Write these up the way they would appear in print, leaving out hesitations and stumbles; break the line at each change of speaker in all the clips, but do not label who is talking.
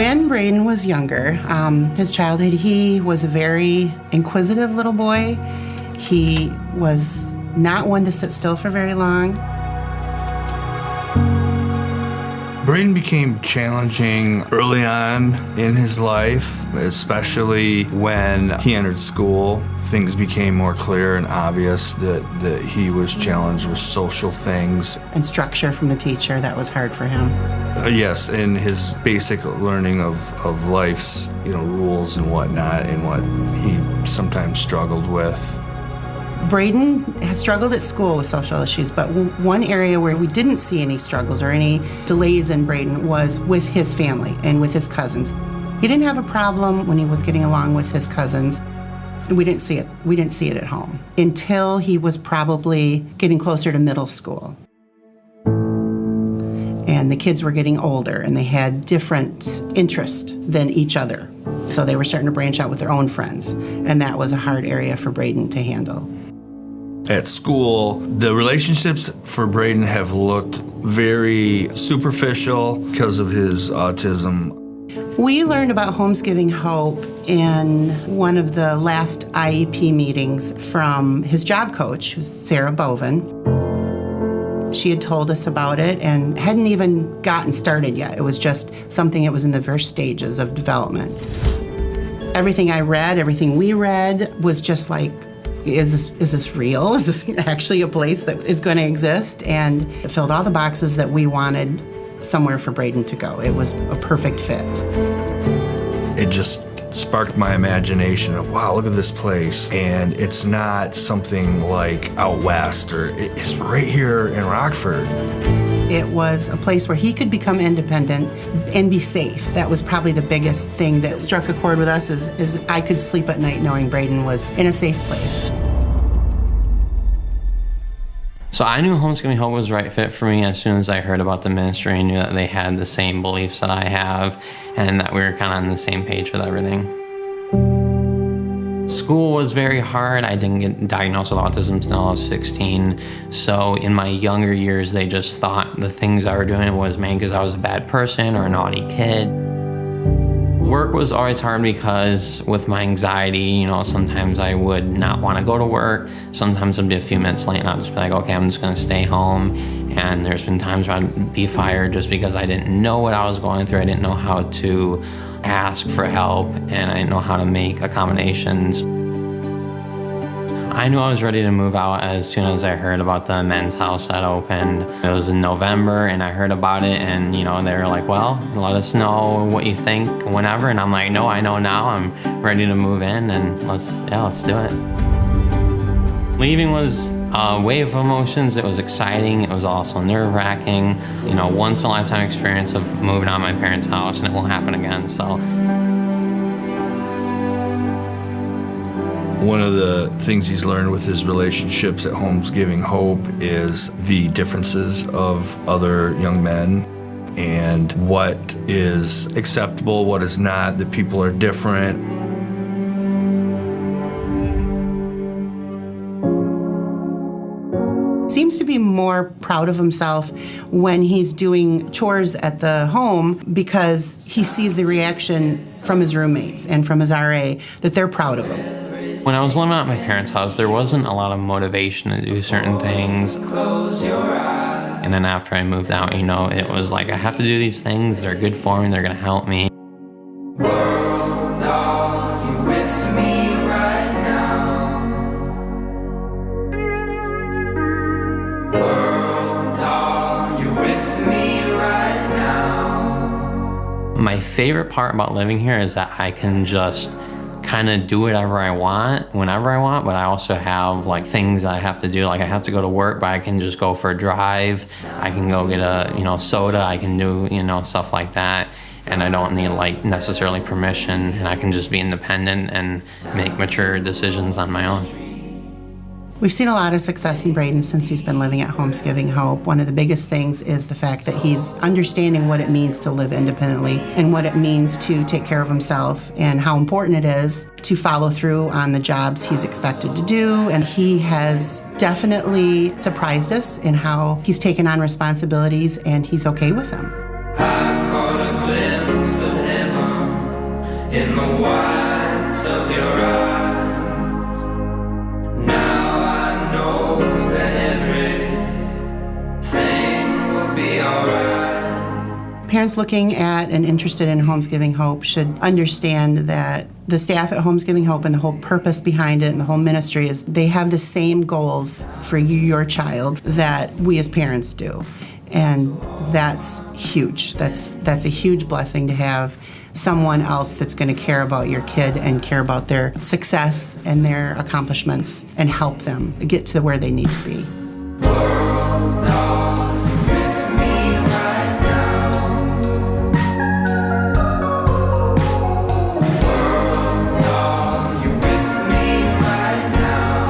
When Brayden was younger, his childhood, he was a very inquisitive little boy. He was not one to sit still for very long.
Brayden became challenging early on in his life, especially when he entered school. Things became more clear and obvious that he was challenged with social things.
And structure from the teacher, that was hard for him.
Yes, and his basic learning of life's rules and whatnot, and what he sometimes struggled with.
Brayden had struggled at school with social issues, but one area where we didn't see any struggles or any delays in Brayden was with his family and with his cousins. He didn't have a problem when he was getting along with his cousins. We didn't see it. We didn't see it at home until he was probably getting closer to middle school. And the kids were getting older and they had different interests than each other. So they were starting to branch out with their own friends. And that was a hard area for Brayden to handle.
At school, the relationships for Brayden have looked very superficial because of his autism.
We learned about Homes Giving Hope in one of the last IEP meetings from his job coach, who's Sarah Bovin. She had told us about it and hadn't even gotten started yet. It was just something that was in the first stages of development. Everything I read, everything we read was just like, is this real? Is this actually a place that is going to exist? And it filled all the boxes that we wanted somewhere for Brayden to go. It was a perfect fit.
It just sparked my imagination of, wow, look at this place. And it's not something like out west, or it's right here in Rockford.
It was a place where he could become independent and be safe. That was probably the biggest thing that struck a chord with us, is I could sleep at night knowing Brayden was in a safe place.
So I knew Homes Giving Hope was the right fit for me as soon as I heard about the ministry. I knew that they had the same beliefs that I have and that we were kind of on the same page with everything. School was very hard. I didn't get diagnosed with autism until I was 16. So in my younger years, they just thought the things I were doing was maybe because I was a bad person or a naughty kid. Work was always hard because with my anxiety, sometimes I would not want to go to work. Sometimes it'd be a few minutes late and I'd just be like, okay, I'm just gonna stay home. And there's been times where I'd be fired just because I didn't know what I was going through. I didn't know how to ask for help and I didn't know how to make accommodations. I knew I was ready to move out as soon as I heard about the men's house that opened. It was in November and I heard about it and they were like, well, let us know what you think whenever. And I'm like, no, I know now. I'm ready to move in and let's do it. Leaving was a wave of emotions. It was exciting. It was also nerve-wracking. Once in a lifetime experience of moving out of my parents' house, and it won't happen again, so.
One of the things he's learned with his relationships at Homes Giving Hope is the differences of other young men and what is acceptable, what is not, that people are different.
Seems to be more proud of himself when he's doing chores at the home because he sees the reaction from his roommates and from his RA that they're proud of him.
When I was living at my parents' house, there wasn't a lot of motivation to do certain things. And then after I moved out, it was like, I have to do these things. They're good for me. They're going to help me.
World, are you with me right now? World, are you with me right now?
My favorite part about living here is that I can just kind of do whatever I want, whenever I want, but I also have things I have to do. I have to go to work, but I can just go for a drive. I can go get a, soda. I can do, stuff like that. And I don't need necessarily permission, and I can just be independent and make mature decisions on my own.
We've seen a lot of success in Brayden since he's been living at Homes Giving Hope. One of the biggest things is the fact that he's understanding what it means to live independently and what it means to take care of himself and how important it is to follow through on the jobs he's expected to do. And he has definitely surprised us in how he's taken on responsibilities and he's okay with them.
I caught a glimpse of heaven. in the whites of your eyes. Now I know that everything will be alright.
Parents looking at and interested in Homes Giving Hope should understand that the staff at Homes Giving Hope and the whole purpose behind it and the whole ministry is they have the same goals for you, your child, that we as parents do. And that's huge. That's a huge blessing to have someone else that's going to care about your kid and care about their success and their accomplishments and help them get to where they need to be.
World, are you with me right now? World, are you with me right now?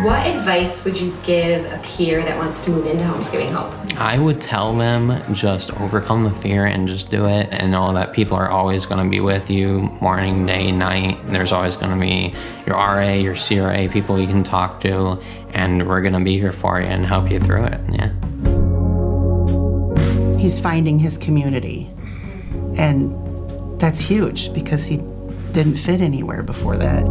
What advice would you give a peer that wants to move into Homes Giving Hope?
I would tell them just overcome the fear and just do it, and know that people are always going to be with you morning, day, night. There's always going to be your RA, your CRA, people you can talk to, and we're going to be here for you and help you through it. Yeah.
He's finding his community, and that's huge because he didn't fit anywhere before that.